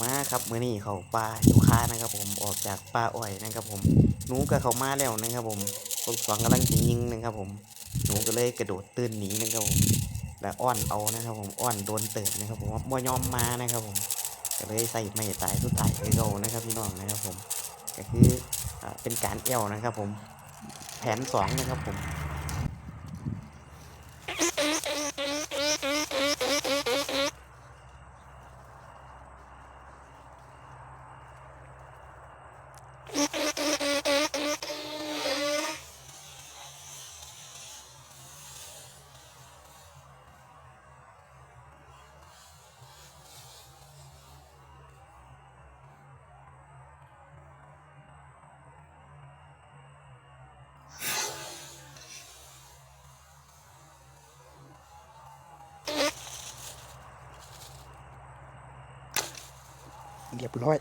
มาครับมื้อนี้เขาป่าอยู่ค่านะครับผมออกจากป่าอ้อยนะครับผมหนูก็เข้ามาแล้วนะครับผมพวกสองกำลังจะยิงนะครับผมหนูก็เลยกระโดดตื่นหนีนะครับผมแล้วอ้อนเอานะครับผมอ้อนโดนเติบนะครับผมว่าบ่ยอมมานะครับผมก็เลยใส่ไม้ตายสุดท้ายคือเขานะครับพี่น้องนะครับผมก็คือเป็นการแอวนะครับผมแผนสองนะครับผมเรียบร้อย